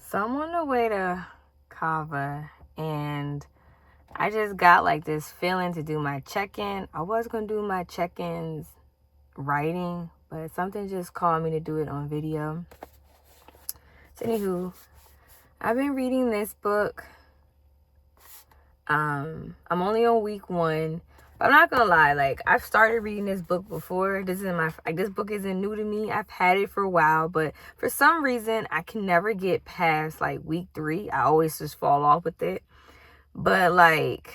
So I'm on the way to Kava, and I just got like this feeling to do my check-in. I was going to do my check-ins writing, but something just called me to do it on video. So anywho, I've been reading this book. I'm only on week 1. But I'm not gonna lie, like, I've started reading this book before. This book isn't new to me. I've had it for a while, but for some reason I can never get past like week 3. I always just fall off with it. But like,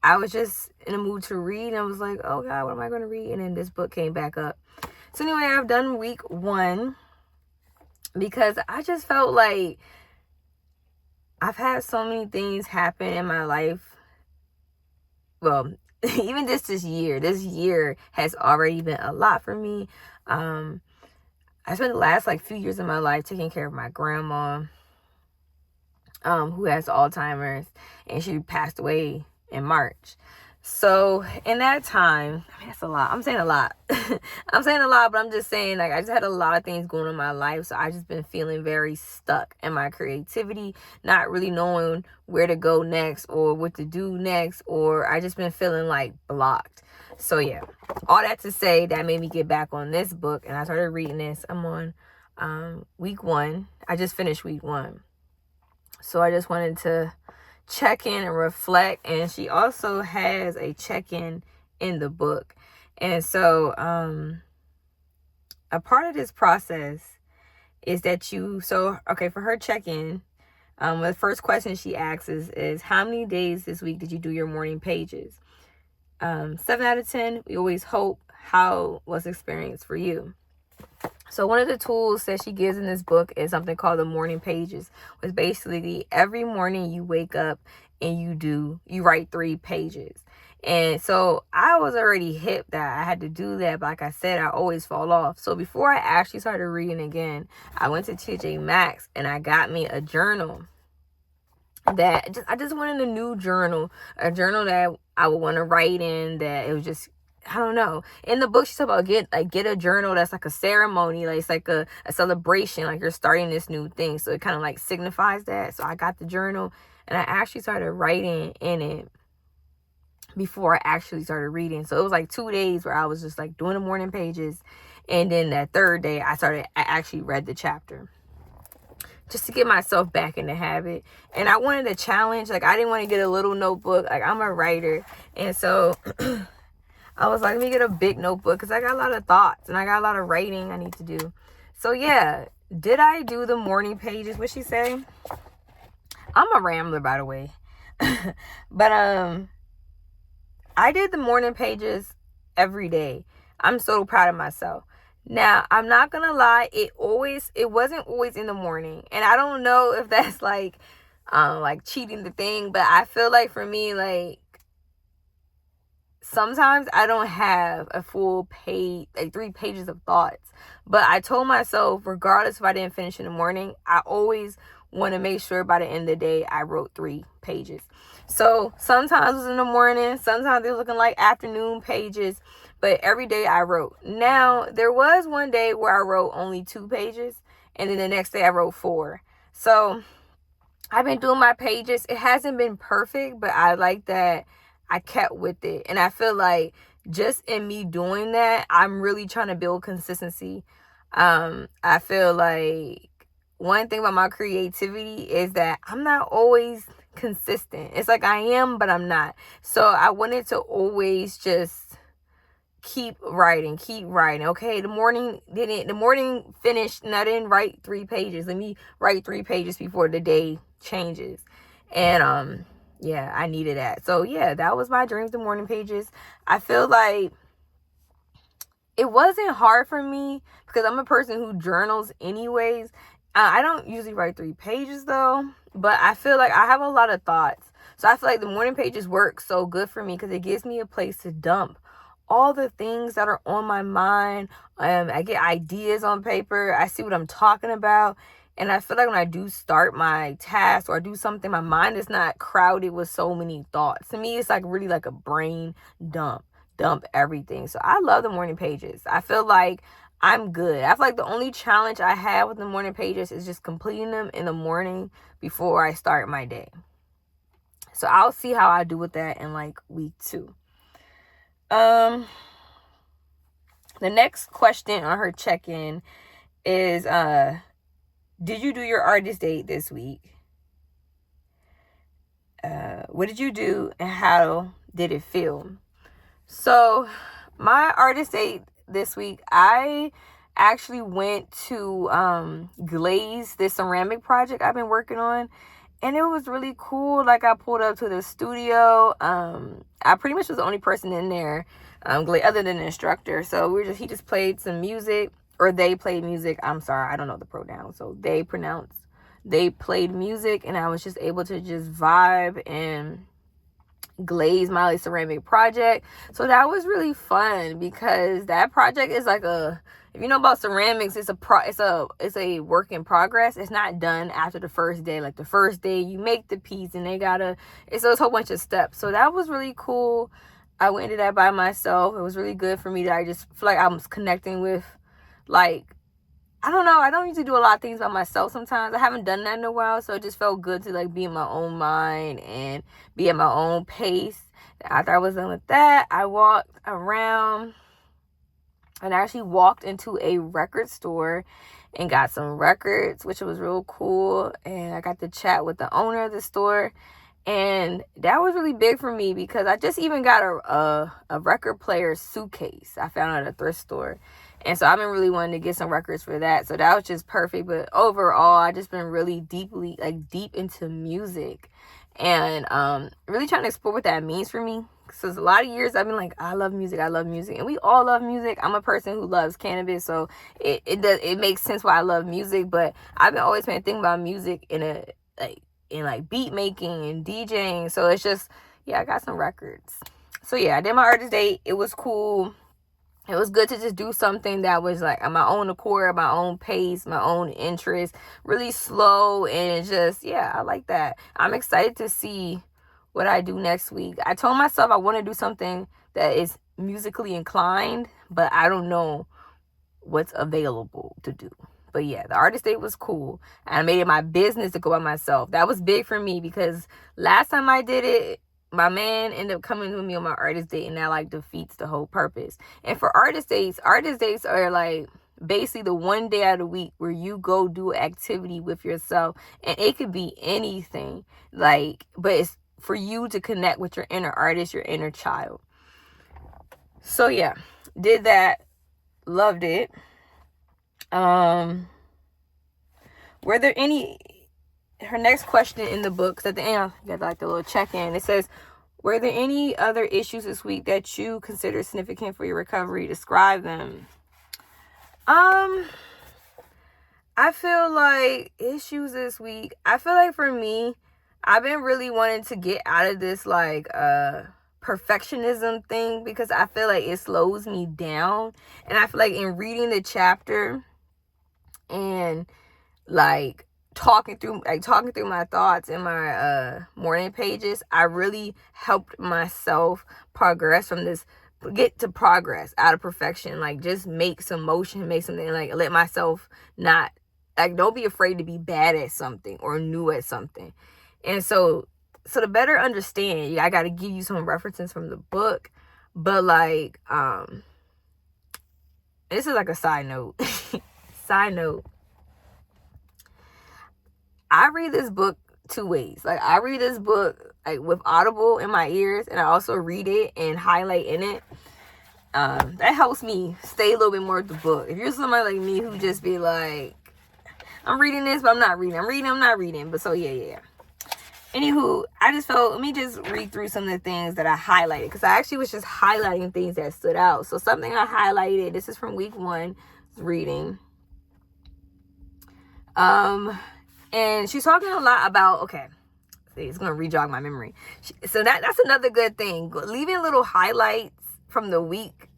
I was just in a mood to read, and I was like, oh God, what am I gonna read? And then this book came back up. So anyway, I've done week 1 because I just felt like I've had so many things happen in my life. Well, even this year has already been a lot for me. I spent the last few years of my life taking care of my grandma, who has Alzheimer's, and she passed away in March. So in that time, that's a lot. I'm saying a lot. I'm saying a lot, but I'm just saying, I just had a lot of things going on in my life. So I just been feeling very stuck in my creativity, not really knowing where to go next or what to do next, or I just been feeling blocked. So yeah, all that to say, that made me get back on this book, and I started reading this. I'm on week 1. I just finished week 1. So I just wanted to check in and reflect, and she also has a check-in in the book. And so a part of this process is that for her check-in, the first question she asks is how many days this week did you do your morning pages? 7 out of 10, we always hope. How was the experience for you? So one of the tools that she gives in this book is something called the morning pages, which basically every morning you wake up and you write 3 pages. And so I was already hip that I had to do that. But like I said, I always fall off. So before I actually started reading again, I went to TJ Maxx and I got me a journal. I just wanted a new journal, a journal that I would want to write in, that it was just, I don't know. In the book, she talked about get a journal that's like a ceremony, it's like a celebration, like you're starting this new thing. So it kind of signifies that. So I got the journal and I actually started writing in it before I actually started reading. So it was 2 days where I was just doing the morning pages, and then that third day I actually read the chapter, just to get myself back in the habit. And I wanted a challenge. I didn't want to get a little notebook. I'm a writer, and so I was like, let me get a big notebook, because I got a lot of thoughts and I got a lot of writing I need to do. So yeah, did I do the morning pages? What'd she say? I'm a rambler, by the way. But I did the morning pages every day. I'm so proud of myself. Now, I'm not gonna lie, it wasn't always in the morning. And I don't know if that's cheating the thing, but I feel for me, sometimes I don't have a full page, 3 pages of thoughts. But I told myself, regardless if I didn't finish in the morning, I always want to make sure by the end of the day I wrote 3 pages. So sometimes it was in the morning, sometimes it was looking like afternoon pages, but every day I wrote. Now, there was one day where I wrote only 2 pages, and then the next day I wrote 4. So I've been doing my pages. It hasn't been perfect, but I like that I kept with it. And I feel just in me doing that, I'm really trying to build consistency. I feel one thing about my creativity is that I'm not always consistent. It's I am, but I'm not. So I wanted to always just keep writing. Okay, the morning finished and I didn't write 3 pages. Let me write 3 pages before the day changes. And yeah, I needed that. So yeah, that was my dreams, the morning pages. I feel it wasn't hard for me because I'm a person who journals anyways. I don't usually write 3 pages though, but I feel I have a lot of thoughts. So I feel the morning pages work so good for me because it gives me a place to dump all the things that are on my mind. I get ideas on paper. I see what I'm talking about. And I feel when I do start my task or I do something, my mind is not crowded with so many thoughts. To me, it's really a brain dump everything. So I love the morning pages. I feel I'm good. I feel like the only challenge I have with the morning pages is just completing them in the morning before I start my day. So I'll see how I do with that in like week 2. The next question on her check-in is, did you do your artist date this week? What did you do and how did it feel? So my artist date this week, I actually went to glaze this ceramic project I've been working on, and it was really cool. Like, I pulled up to the studio. I pretty much was the only person in there, other than the instructor. So he just played some music, or they played music. I'm sorry, I don't know the pronoun. So they played music, and I was just able to just vibe and glaze my ceramic project. So that was really fun, because that project is like if you know about ceramics, it's a work in progress. It's not done after the first day. Like, the first day you make the piece, and it's a whole bunch of steps. So that was really cool. I went into that by myself. It was really good for me that I just feel like I was connecting with, like, I don't know. I don't usually do a lot of things by myself sometimes. I haven't done that in a while. So it just felt good to like be in my own mind and be at my own pace. After I was done with that, I walked around and I actually walked into a record store and got some records, which was real cool. And I got to chat with the owner of the store. And that was really big for me, because I just even got a record player suitcase I found at a thrift store. And so I've been really wanting to get some records for that. So that was just perfect. But overall, I just been really deep into music, and really trying to explore what that means for me. So a lot of years I've been like, I love music. And we all love music. I'm a person who loves cannabis, so it makes sense why I love music. But I've been always been thinking about music in beat making and DJing. So it's just, I got some records. So I did my artist date. It was cool. It was good to just do something that was like at my own accord, my own pace, my own interest, really slow, and just, I like that. I'm excited to see what I do next week. I told myself I want to do something that is musically inclined, but I don't know what's available to do. But the artist date was cool. I made it my business to go by myself. That was big for me, because last time I did it, my man ended up coming with me on my artist date, and that like defeats the whole purpose. And for artist dates are like basically the one day out of the week where you go do activity with yourself, and it could be anything, like, but it's for you to connect with your inner artist, your inner child. So did that, loved it. Were there any, her next question in the book, at the end, you got like the little check-in. It says, were there any other issues this week that you consider significant for your recovery? Describe them. I feel like issues this week, I feel like for me, I've been really wanting to get out of this like perfectionism thing, because I feel like it slows me down. And I feel like in reading the chapter and like talking through my thoughts in my morning pages, I really helped myself progress get to progress out of perfection. Like, just make some motion, make something, like, let myself not, like, don't be afraid to be bad at something or new at something. And so to better understand, I got to give you some references from the book. But like, this is like a side note. I read this book 2 ways. Like, I read this book like with Audible in my ears, and I also read it and highlight in it. That helps me stay a little bit more with the book. If you're somebody like me who just be like, I'm reading this, but I'm not reading. I'm not reading. But so Anywho, I just felt, let me just read through some of the things that I highlighted, because I actually was just highlighting things that stood out. So something I highlighted, this is from week 1 reading. And she's talking a lot about, it's going to re-jog my memory. So that's another good thing. Leaving little highlights from the week.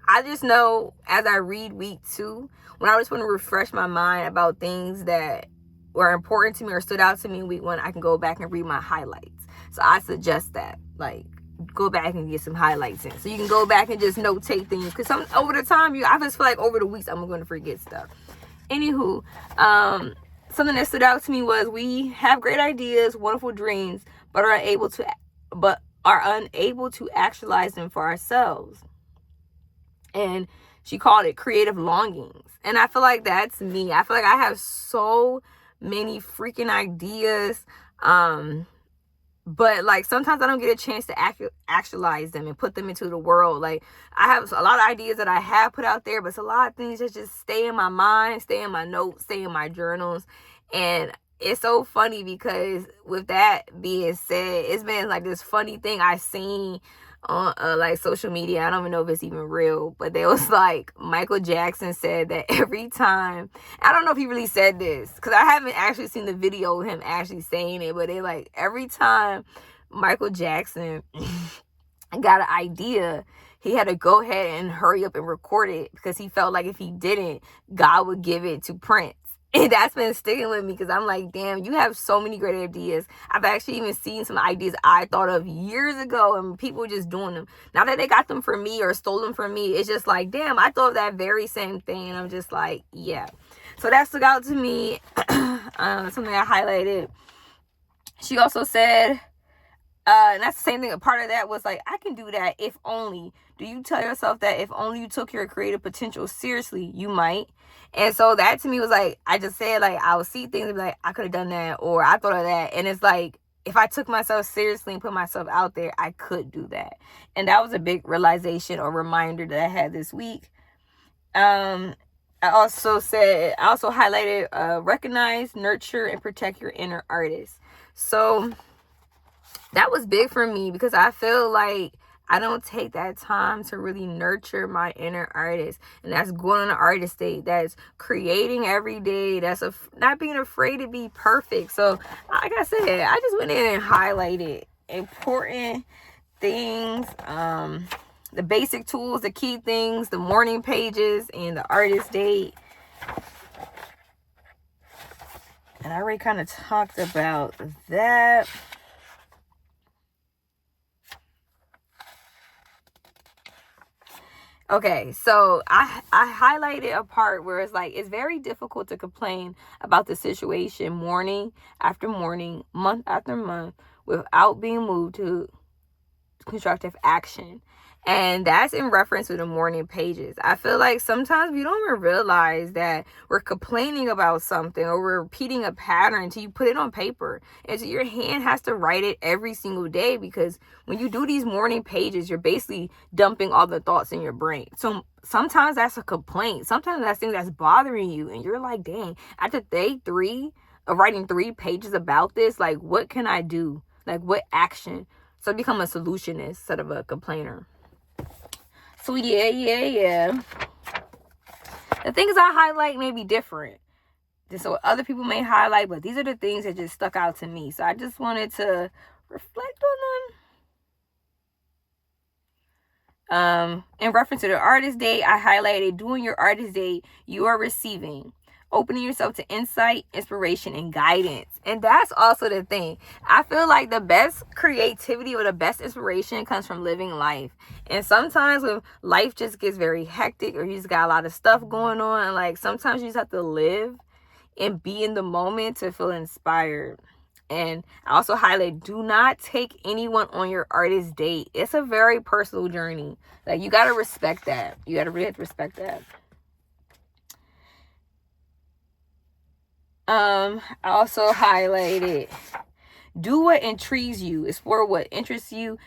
I just know as I read week 2, when I just want to refresh my mind about things that were important to me or stood out to me in week 1, I can go back and read my highlights. So I suggest that. Like, go back and get some highlights in. So you can go back and just notate things. Because over the time, I just feel like over the weeks, I'm going to forget stuff. Anywho, something that stood out to me was we have great ideas, wonderful dreams, but are unable to actualize them for ourselves. And she called it creative longings. And I feel like that's me. I feel like I have so many freaking ideas. But like sometimes I don't get a chance to actualize them and put them into the world. Like I have a lot of ideas that I have put out there, but it's a lot of things that just stay in my mind, stay in my notes, stay in my journals. And it's so funny because with that being said, it's been like this funny thing I seen on like social media. I don't even know if it's even real, but there was like Michael Jackson said that every time, I don't know if he really said this because I haven't actually seen the video of him actually saying it, but they like every time Michael Jackson got an idea, he had to go ahead and hurry up and record it because he felt like if he didn't, God would give it to Prince. And that's been sticking with me because I'm like, damn, you have so many great ideas. I've actually even seen some ideas I thought of years ago and people just doing them. Not that they got them from me or stole them from me. It's just like, damn, I thought of that very same thing. And I'm just like, yeah. So that stuck out to me. Something I highlighted. She also said, and that's the same thing. A part of that was like, I can do that if only. Do you tell yourself that if only you took your creative potential seriously, you might? And so that to me was like, I just said like, I would see things and be like, I could have done that, or I thought of that. And it's like, if I took myself seriously and put myself out there, I could do that. And that was a big realization or reminder that I had this week. I also highlighted, recognize, nurture, and protect your inner artist. So that was big for me because I feel like I don't take that time to really nurture my inner artist. And that's going on an artist state. That's creating every day. That's not being afraid to be perfect. So, like I said, I just went in and highlighted important things. The basic tools, the key things, the morning pages, and the artist date. And I already kind of talked about that. Okay, so I highlighted a part where it's like, it's very difficult to complain about the situation morning after morning, month after month, without being moved to constructive action. And that's in reference to the morning pages. I feel like sometimes we don't even realize that we're complaining about something or we're repeating a pattern until you put it on paper. And so your hand has to write it every single day, because when you do these morning pages, you're basically dumping all the thoughts in your brain. So sometimes that's a complaint. Sometimes that's something that's bothering you. And you're like, dang, after day 3 of writing 3 pages about this, like, what can I do? Like, what action? So become a solutionist instead of a complainer. So yeah. The things I highlight may be different. So other people may highlight, but these are the things that just stuck out to me. So I just wanted to reflect on them. In reference to the artist date, I highlighted during your artist date, you are receiving, opening yourself to insight, inspiration, and guidance. And that's also the thing. I feel like the best creativity or the best inspiration comes from living life. And sometimes when life just gets very hectic or you just got a lot of stuff going on, like sometimes you just have to live and be in the moment to feel inspired. And I also highlight, do not take anyone on your artist date. It's a very personal journey. Like, you got to respect that. You got to really respect that. I also highlighted, do what intrigues you, explore what interests you,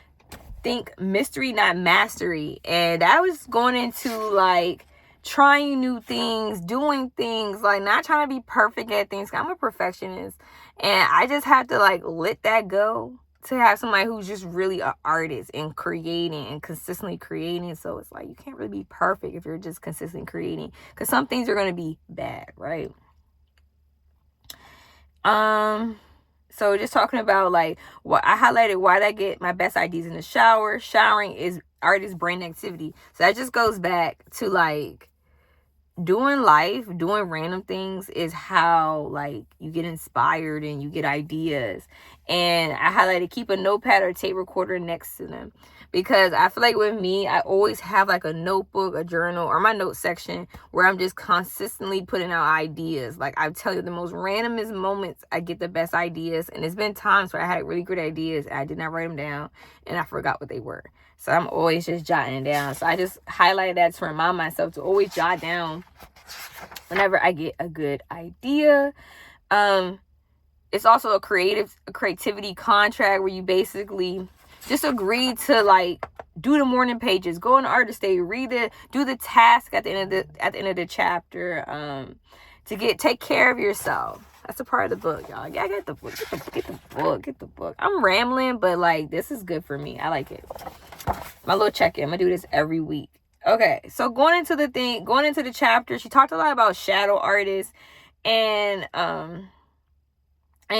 think mystery, not mastery. And that was going into like trying new things, doing things, like not trying to be perfect at things. I'm a perfectionist, and I just have to like let that go to have somebody who's just really an artist and creating and consistently creating. So it's like, you can't really be perfect if you're just consistently creating, because some things are going to be bad, right? So just talking about like what I highlighted, why did I get my best ideas in the shower? Showering is artist brain activity. So that just goes back to like doing life, doing random things is how like you get inspired and you get ideas. And I highlighted keep a notepad or tape recorder next to them, because I feel like with me, I always have like a notebook, a journal, or my note section where I'm just consistently putting out ideas. Like I tell you, the most randomest moments I get the best ideas. And it's been times where I had really good ideas and I did not write them down and I forgot what they were. So I'm always just jotting it down. So I just highlighted that to remind myself to always jot down whenever I get a good idea. It's also a creativity contract where you basically just agree to like do the morning pages, go on artist day, do the task at the end of the chapter, to take care of yourself. That's a part of the book, y'all. Yeah, get the book. Get the book. I'm rambling, but like this is good for me. I like it. My little check-in. I'm gonna do this every week. Okay, so going into the chapter, she talked a lot about shadow artists, and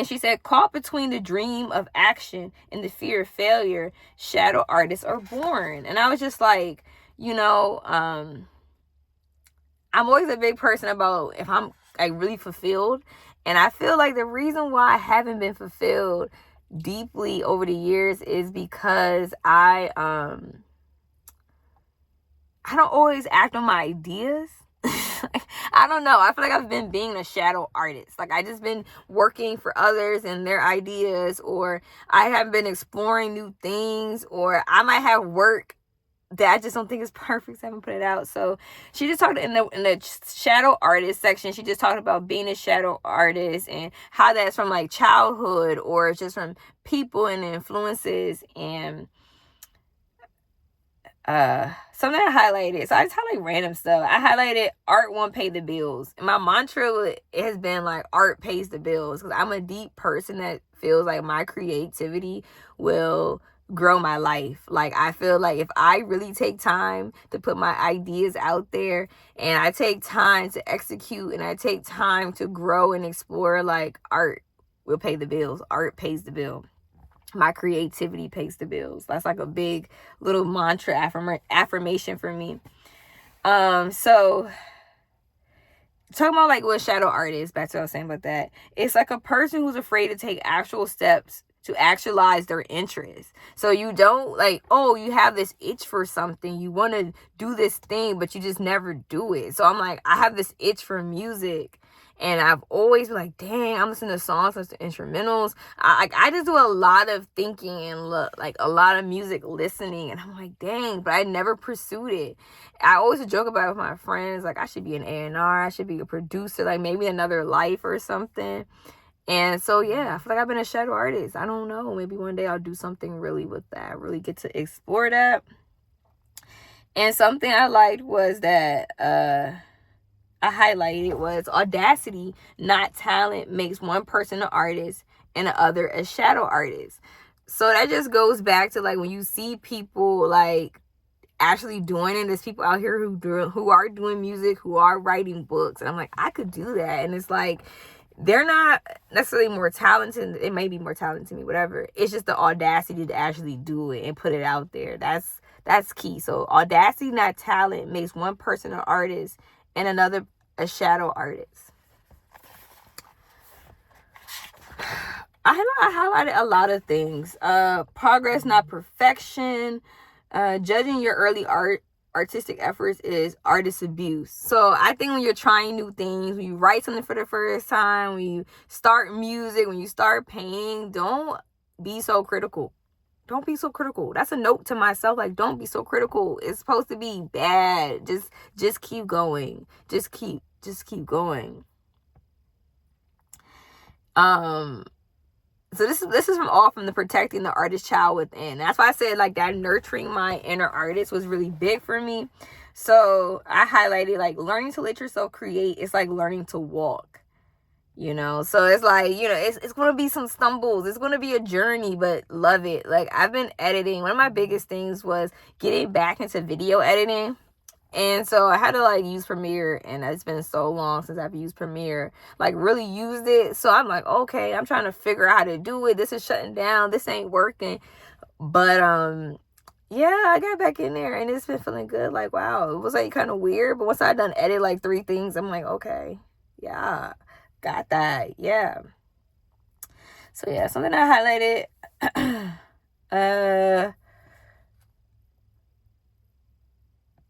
she said, caught between the dream of action and the fear of failure, shadow artists are born. And I was just like, I'm always a big person about if I'm like really fulfilled. And I feel like the reason why I haven't been fulfilled deeply over the years is because I don't always act on my ideas. I don't know. I feel like I've been being a shadow artist. Like I just been working for others and their ideas, or I have been exploring new things, or I might have work that I just don't think is perfect, so I haven't put it out. So she just talked in the shadow artist section. She just talked about being a shadow artist and how that's from like childhood or it's just from people and influences. And something I highlighted. So I just highlight random stuff. I highlighted art won't pay the bills. And my mantra has been like art pays the bills, because I'm a deep person that feels like my creativity will grow my life. Like I feel like if I really take time to put my ideas out there and I take time to execute and I take time to grow and explore, like art will pay the bills. Art pays the bill. My creativity pays the bills. That's like a big little mantra affirmation for me. So talking about like what shadow art is, back to what I was saying about that. It's like a person who's afraid to take actual steps to actualize their interests. So you don't like, oh, you have this itch for something. You want to do this thing, but you just never do it. So I'm like, I have this itch for music. And I've always been like, dang, I'm listening to songs, listening to instrumentals. I just do a lot of thinking and like a lot of music listening. And I'm like, dang, but I never pursued it. I always joke about it with my friends. Like, I should be an A&R. I should be a producer, like maybe another life or something. And so, yeah, I feel like I've been a shadow artist. I don't know. Maybe one day I'll do something really with that. Really get to explore that. And something I liked was that, I highlighted was audacity, not talent, makes one person an artist and the other a shadow artist. So that just goes back to like when you see people like actually doing it. There's people out here who are doing music, who are writing books, and I'm like, I could do that. And it's like they're not necessarily more talented. It may be more talented to me, whatever. It's just the audacity to actually do it and put it out there. That's key. So audacity, not talent, makes one person an artist and another a shadow artist. I highlighted a lot of things. Progress, not perfection. Judging your early artistic efforts is artist abuse. So I think when you're trying new things, when you write something for the first time, when you start music, when you start painting, don't be so critical. Don't be so critical. That's a note to myself. Like, don't be so critical. It's supposed to be bad. Just keep going. Just keep going. So this is from the protecting the artist child within. That's why I said like that nurturing my inner artist was really big for me. So I highlighted like learning to let yourself create. It's like learning to walk. So it's like, it's going to be some stumbles. It's going to be a journey, but love it. Like I've been editing. One of my biggest things was getting back into video editing. And so I had to like use Premiere, and it's been so long since I've used Premiere, like really used it. So I'm like, okay, I'm trying to figure out how to do it. This is shutting down. This ain't working. But, yeah, I got back in there and it's been feeling good. Like, wow, it was like kind of weird, but once I done edit like 3 things, I'm like, okay, yeah, got that, yeah. So yeah, something I highlighted.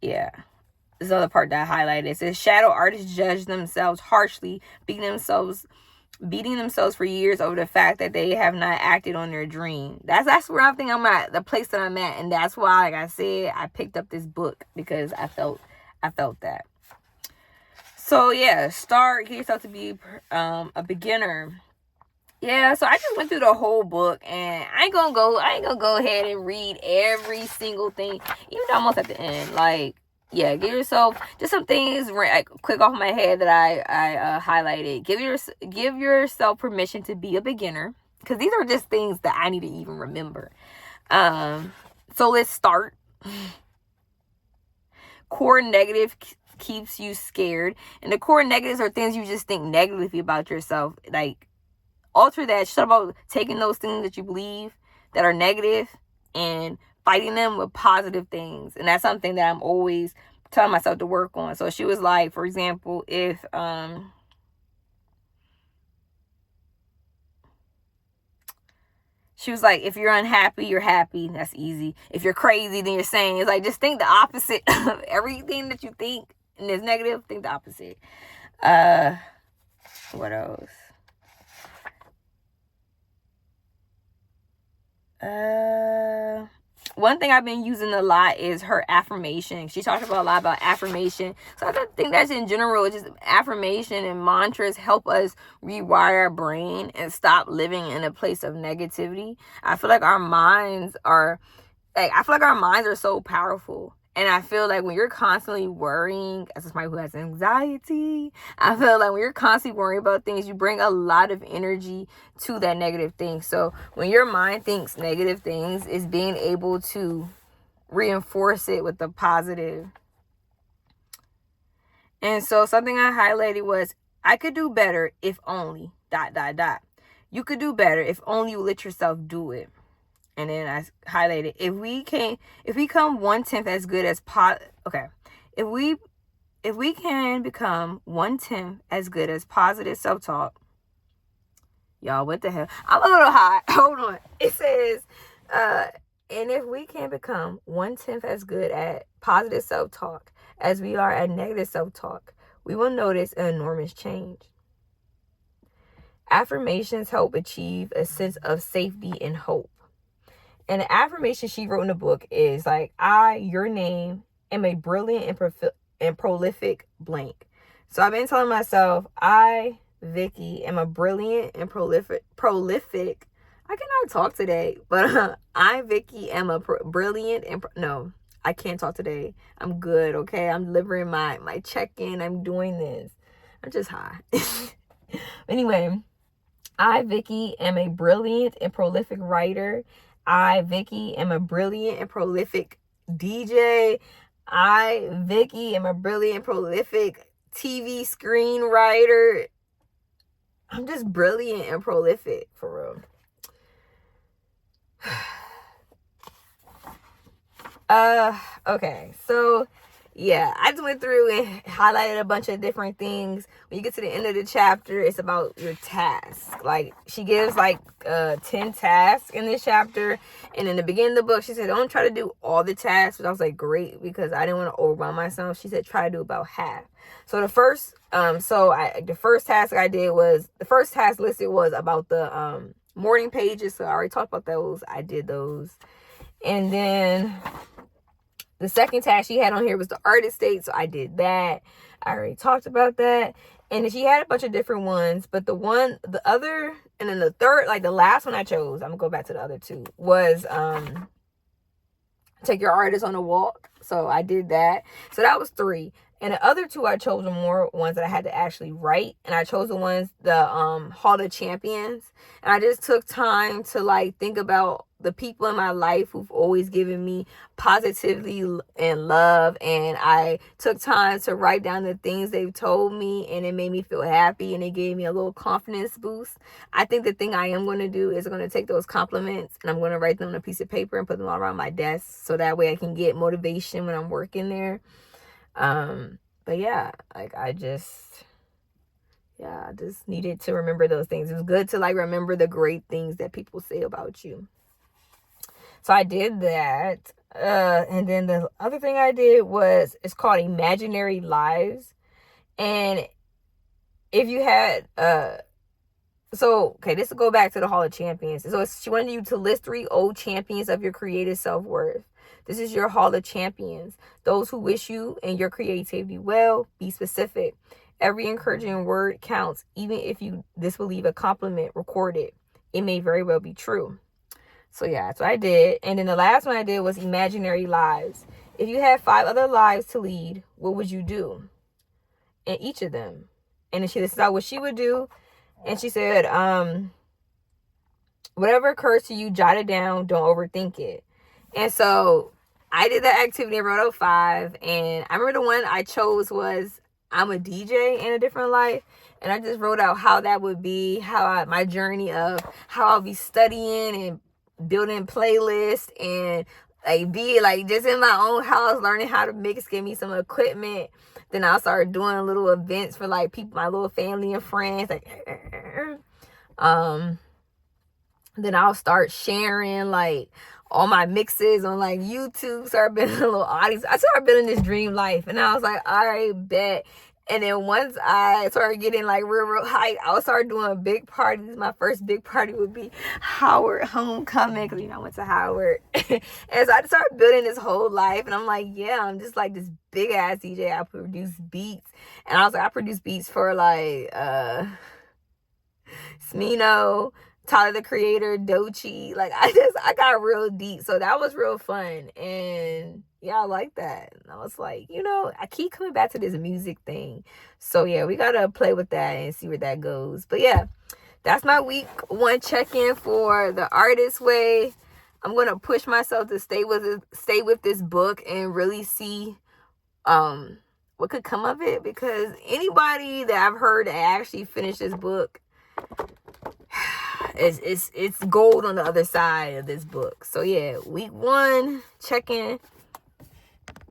Yeah, this other part that I highlighted. It says shadow artists judge themselves harshly, beating themselves for years over the fact that they have not acted on their dream. That's where I think I'm at, the place that I'm at, and that's why, like I said, I picked up this book because I felt that. So yeah, get yourself to be a beginner. Yeah, so I just went through the whole book, and I ain't gonna go ahead and read every single thing, even though I'm almost at the end. Like, yeah, give yourself just some things like quick off my head that I highlighted. Give yourself permission to be a beginner, because these are just things that I need to even remember. So let's start. Core negative keeps you scared, and the core negatives are things you just think negatively about yourself. Like, alter that. Shut about taking those things that you believe that are negative and fighting them with positive things. And that's something that I'm always telling myself to work on. So she was like, for example, if she was like, if you're unhappy, you're happy. That's easy. If you're crazy, then you're sane. It's like, just think the opposite of everything that you think and is negative. Think the opposite. What else? One thing I've been using a lot is her affirmation. She talked about a lot about affirmation. So I think that's in general, just affirmation and mantras help us rewire our brain and stop living in a place of negativity. I feel like our minds are so powerful. And I feel like when you're constantly worrying, as somebody who has anxiety, I feel like when you're constantly worrying about things, you bring a lot of energy to that negative thing. So when your mind thinks negative things, it's being able to reinforce it with the positive. And so something I highlighted was, I could do better if only ... You could do better if only you let yourself do it. And then I highlighted, if we come 1/10 as good as if we can become 1/10 as good as positive self-talk. Y'all, what the hell? I'm a little hot. Hold on. It says, and if we can become 1/10 as good at positive self-talk as we are at negative self-talk, we will notice an enormous change. Affirmations help achieve a sense of safety and hope. And the affirmation she wrote in the book is like, I, your name, am a brilliant and prolific blank. So I've been telling myself, I, Vicky, am a brilliant and prolific. I cannot talk today, but I, Vicky, am a brilliant and no, I can't talk today. I'm good, okay? I'm delivering my check-in. I'm doing this. I'm just high. Anyway, I, Vicky, am a brilliant and prolific writer. I, Vicky, am a brilliant and prolific DJ. I, Vicky, am a brilliant and prolific TV screenwriter. I'm just brilliant and prolific, for real. Okay, so yeah, I just went through and highlighted a bunch of different things. When you get to the end of the chapter, it's about your task. Like, she gives like 10 tasks in this chapter. And in the beginning of the book, she said, don't try to do all the tasks. But I was like, great, because I didn't want to overwhelm myself. She said, try to do about half. So the first task I did was, the first task listed was about the morning pages. So I already talked about those. I did those. And then the second task she had on here was the artist state. So I did that. I already talked about that. And then she had a bunch of different ones. But the third, like the last one I chose, I'm going to go back to the other two, was take your artist on a walk. So I did that. So that was 3. And the other 2 I chose were more ones that I had to actually write. And I chose the Hall of Champions. And I just took time to like think about the people in my life who've always given me positivity and love, and I took time to write down the things they've told me, and it made me feel happy, and it gave me a little confidence boost. I think the thing I am going to do is I'm going to take those compliments and I'm going to write them on a piece of paper and put them all around my desk, so that way I can get motivation when I'm working there. But yeah, like I just needed to remember those things. It was good to like remember the great things that people say about you. So I did that. And then the other thing I did was, it's called Imaginary Lives. And if you had, this will go back to the Hall of Champions. So she wanted you to list 3 old champions of your creative self-worth. This is your Hall of Champions. Those who wish you and your creativity well. Be specific. Every encouraging word counts. Even if you disbelieve a compliment, record it. It may very well be true. So yeah, that's what I did. And then the last one I did was Imaginary Lives. If you had 5 other lives to lead, what would you do in each of them? And then she listed out what she would do. And she said, whatever occurs to you, jot it down. Don't overthink it. And so I did that activity and wrote out 5. And I remember the one I chose was, I'm a DJ in a different life. And I just wrote out how that would be, my journey of how I'll be studying and building playlists, and like be like just in my own house learning how to mix, give me some equipment. Then I'll start doing little events for like people, my little family and friends. Like, then I'll start sharing like all my mixes on like YouTube. Start building a little audience. I started building this dream life, and I was like, all right, bet. And then once I started getting like real hype, I would start doing big parties. My first big party would be Howard homecoming, because I went to Howard. And so I just started building this whole life, and I'm like, yeah, I'm just like this big ass DJ. I produce beats, and I was like, I produce beats for like Smino, Tyler the Creator, Doechii. Like I got real deep. So that was real fun. And yeah, I like that. And I was like, I keep coming back to this music thing. So yeah, we gotta play with that and see where that goes. But yeah, that's my week 1 check-in for The Artist Way. I'm gonna push myself to stay with this book and really see what could come of it, because anybody that I've heard that actually finished this book, it's gold on the other side of this book. So yeah, week 1 check-in.